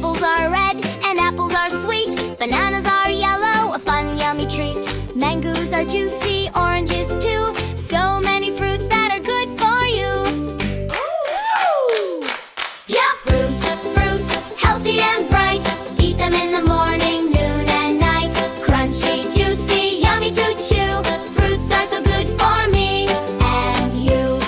Apples are red and apples are sweet. Bananas are yellow, a fun yummy treat. Mangoes are juicy, oranges too. So many fruits that are good for you. Yeah, fruits, fruits, healthy and bright. Eat them in the morning, noon and night. Crunchy, juicy, yummy to chew. Fruits are so good for me and you.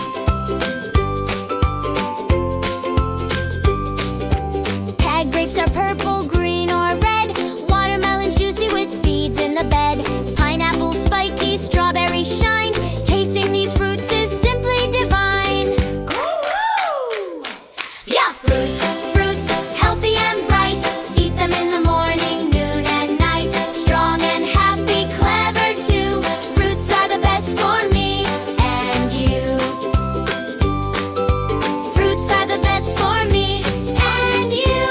Peg grapes are purple, green or red. Watermelon's juicy with seeds in the bed. Pineapple spiky, strawberry shine. Tasting these fruits is simply divine. Yeah, fruits, fruits, healthy and bright. Eat them in the morning, noon and night. Strong and happy, clever too. Fruits are the best for me and you. Fruits are the best for me and you.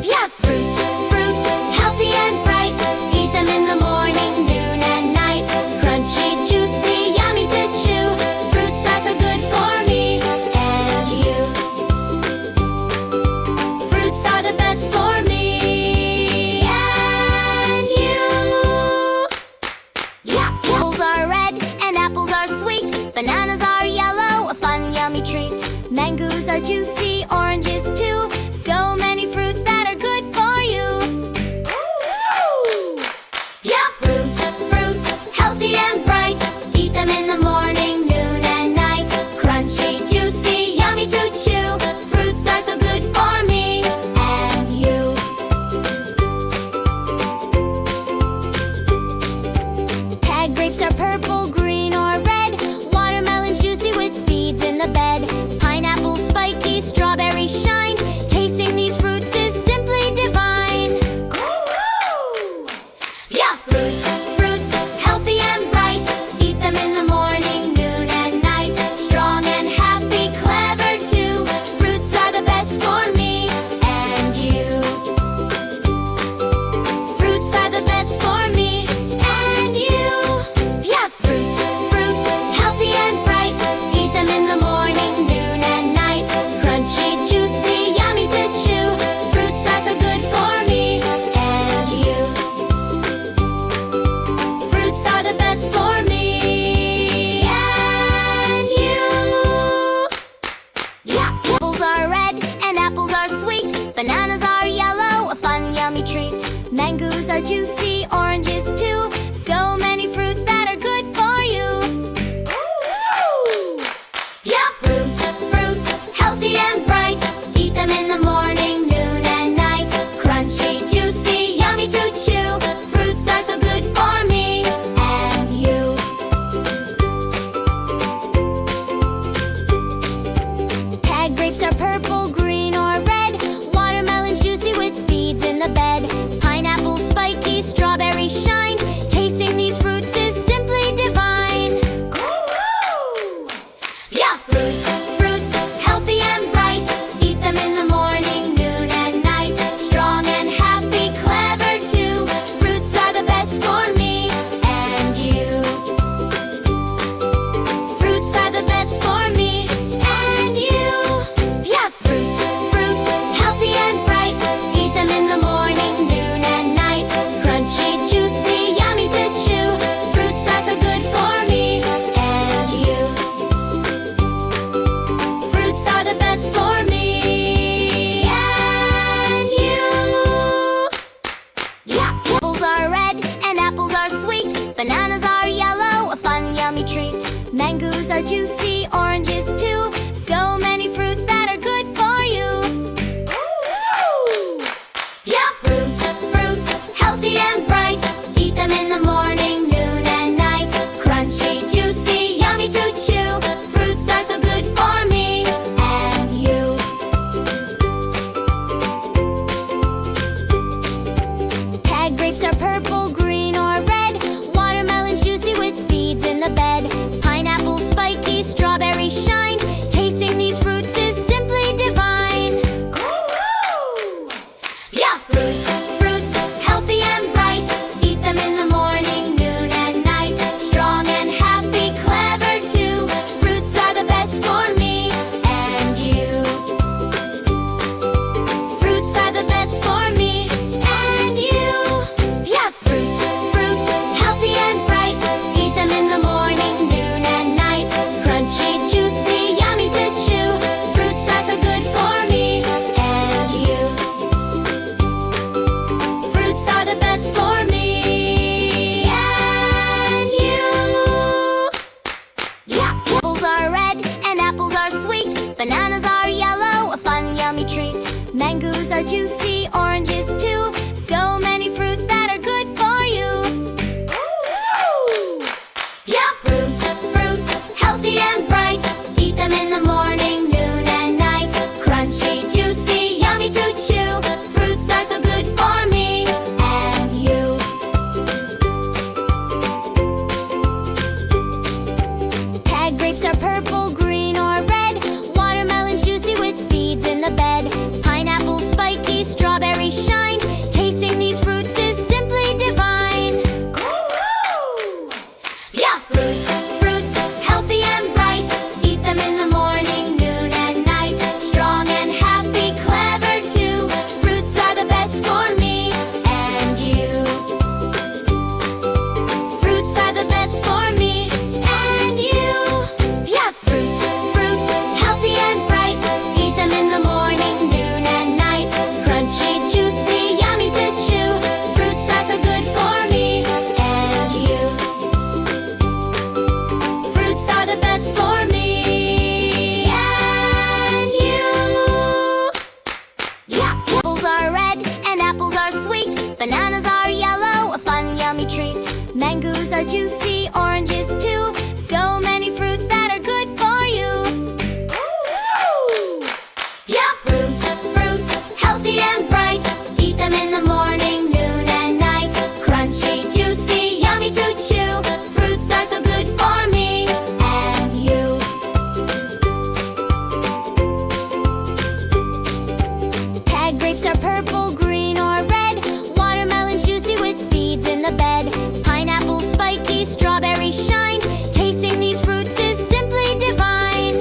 Yeah, fruits, fruits, healthy and bright. Eat them in the morning, noon and night. Crunchy, juicy, yummy to chew. Fruits are so good for me and you. Fruits are the best for me and you. Yeah, apples are red and apples are sweet. Bananas are yellow, a fun yummy treat. Mangoes are juicy, oranges too. So many fruits that are good for you. Yeah, fruits, fruits, healthy and bright. Eat them in the morning, noon and night. Crunchy, juicy, yummy to chew. Fruits are so good for me and you. Peg grapes are purple, green or red. Watermelon's juicy with seeds in the bed. Pineapple spiky, strawberry shine. Tasting these fruits is simply divine. Yeah, fruits, fruits, healthy and bright. Eat them in the morning, noon and night. Strong and happy, clever too. Fruits are the best for me and you. Fruits are the best for me and you. Yeah, fruits, fruits, healthy and bright. Eat them in the morning, noon and night. Crunchy, juicy, yummy to chew. Fruits are so good for me and you. Fruits are the best for me and you. Yeah, apples are red and apples are sweet. Bananas are yellow, a fun yummy treat. Mangoes are juicy, oranges too. So many fruits that are good for you. Yeah, fruits, fruits, healthy and bright. Eat them in the morning, noon and night. Crunchy, juicy, yummy to chew. Fruits are so good for me and you. Peg grapes are purple, green or red. Watermelon's juicy with seeds in the bed. Pineapple spiky, strawberry shine. Tasting these fruits is simply divine. Yeah, fruits, fruits, healthy and bright. Eat them in the morning, noon and night. Strong and happy, clever too. Fruits are the best for me and you. Fruits are the best for me and you. Yeah, fruits, fruits, healthy and bright. Eat them in the morning, noon and night. Crunchy, juicy, yummy to chew. Fruits are so good for me and you. Fruits are the best for me and you. Yeah, apples are red and apples are sweet. Bananas are yellow, a fun yummy treat. Mangoes are juicy, oranges too. So many fruits that are good for you. Yeah, fruits, fruits, healthy and bright. Eat them in the morning, noon and night. Crunchy, juicy, yummy to chew. Fruits are so good for me and you. Peg grapes are purple, green or red. Watermelon's juicy with seeds in the bed. Pineapple spiky, strawberry shine. are juicy, oranges too. So many fruits that are good for you. Yeah, fruits, fruits, healthy and bright. Eat them in the morning, noon and night. Crunchy, juicy, yummy to chew. Fruits are so good for me and you. Peg grapes are purple, green or red. Watermelon's juicy with seeds in the bed. Pineapple spiky, strawberry shine. Tasting these fruits is simply divine. Yeah, fruits, fruits, healthy and bright. Eat them in the morning, noon and night. Strong and happy, clever too. Fruits are the best for me and you. Fruits are the best for me and you. Yeah, fruits, fruits, healthy and bright. Eat them in the morning, noon and night. Crunchy, juicy, yummy to chew. Fruits are so good for me and you. Fruits are the best for me and you. Yeah, apples are red and apples are sweet. Bananas are yellow, a fun yummy treat. Mangoes are juicy, oranges too. So many fruits that are good for you. Yeah, fruits, fruits, healthy and bright. Eat them in the morning, noon and night. Crunchy, juicy, yummy to chew. Fruits are so good for me and you. Peg grapes are purple, green or red. Watermelon's juicy with seeds in the bed. Pineapple spiky, strawberry shine. Tasting these fruits is simply divine.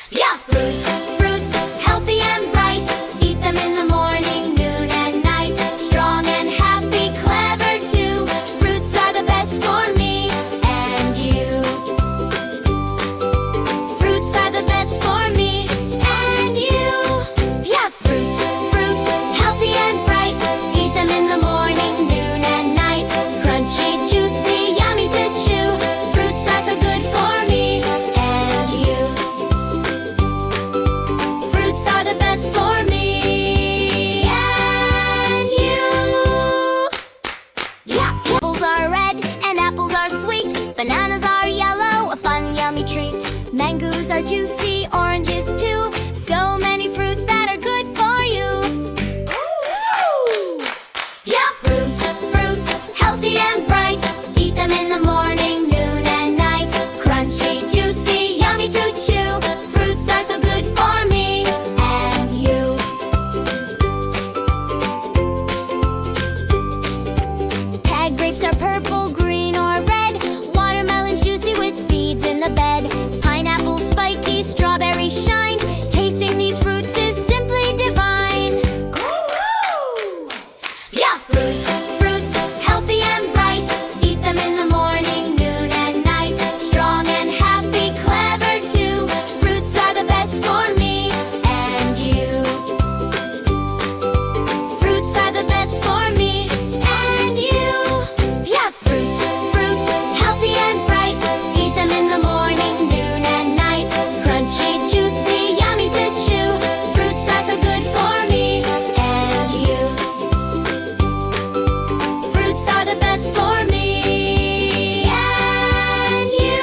Yeah, fruits, fruits, healthy and bright. Eat them in the morning, noon and night. Strong and happy, clever too. Fruits are the best for me and you. Fruits are the best for me and you. Yeah, fruits, fruits, healthy and bright. Eat them in the morning, noon and night. Crunchy, juicy, yummy to chew. Fruits are so good for me and you. Fruits are the best for me and you. Yeah, apples are red and apples are sweet. Bananas are yellow, a fun yummy treat. Mangoes are juicy, oranges too. So many fruits that are good for you. Yeah, fruits, fruits, healthy and bright. Eat them in the morning, noon and night. Crunchy, juicy, yummy to chew. Fruits are so good for me and you. Peg grapes are purple, green or red. Watermelon's juicy with seeds in the bed. Pineapple spiky, strawberry shine. Tasting these fruits is simply divine. Yeah, fruits, fruits, healthy and bright. Eat them in the morning, noon and night. Strong and happy, clever too. Fruits are the best for me and you. Fruits are the best for me and you. Yeah, fruits, fruits, healthy and bright. Eat them in the morning, noon and night. Crunchy, juicy, yummy to chew. Fruits are so good for me and you. Fruits are the best for me and you.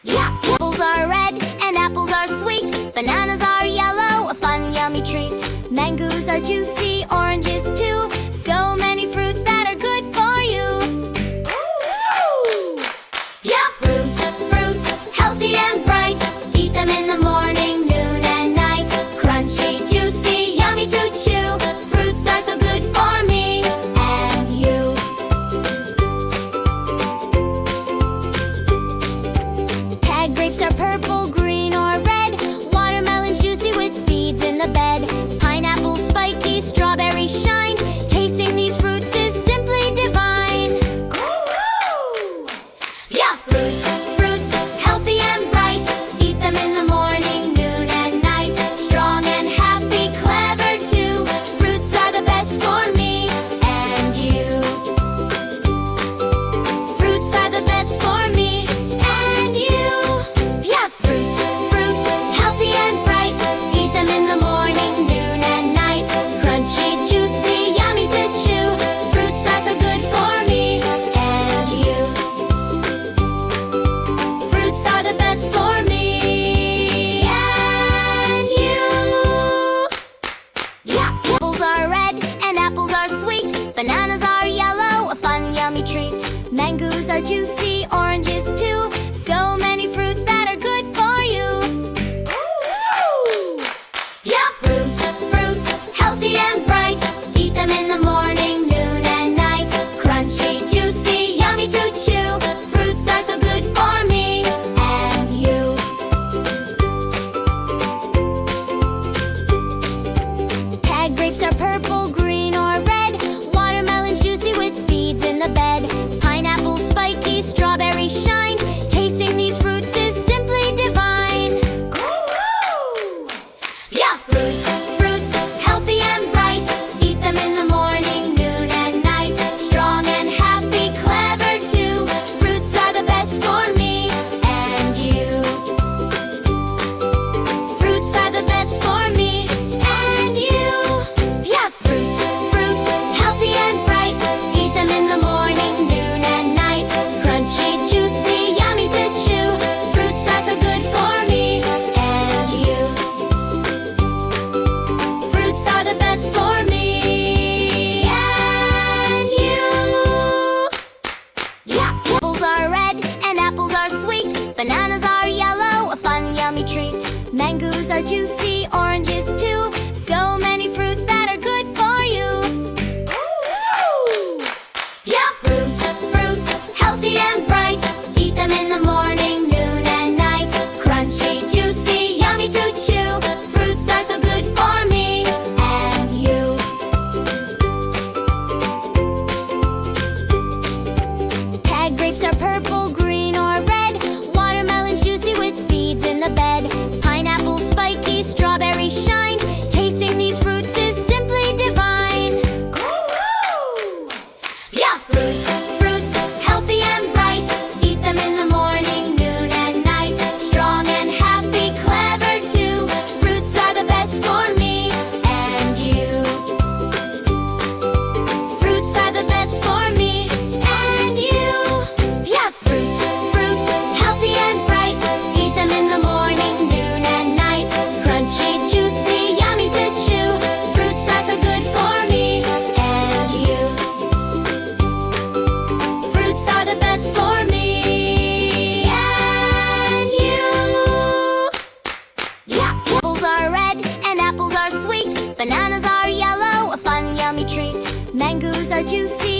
Yeah, apples are red and apples are sweet. Bananas are yellow, a fun yummy treat. Mangoes are juicy, oranges too. So many fruits that are good for you. Yeah, fruits, fruits, healthy and bright. Eat them in the morning, noon and night. Crunchy, juicy, yummy to chew. Fruits are so good for me and you. Peg grapes are purple, green or red. Watermelon's juicy with seeds in the bed. Pineapple spiky, strawberry shine. Tasting these fruits is simply divine. Yeah, fruits, fruits, healthy and bright. Eat them in the morning, noon and night. Strong and happy, clever too. Fruits are the best for me and you. Fruits are the best for me and you. Yeah, fruits, fruits, healthy and bright. Eat the morning, noon and night. Crunchy, juicy, yummy to chew. Fruits are so good for me and you. Peg grapes are purple, green or red. Watermelon's juicy with seeds in the bed. Pineapple spiky, strawberry shine. Tasting these fruits is simply divine. Yeah, fruits, fruits, healthy and bright. Eat them in the morning, noon and night. Strong and happy, clever too. Fruits are the best for me and you. Fruits are the best for me and you. Yeah, fruits, fruits, healthy and bright. Eat them in the morning, noon and night. Crunchy, juicy, yummy to chew. Fruits are so good for me and you. Fruits are the best for me and you. Yeah. Apples are red and apples are sweet. Bananas are yellow, a fun yummy treat. Mangoes are juicy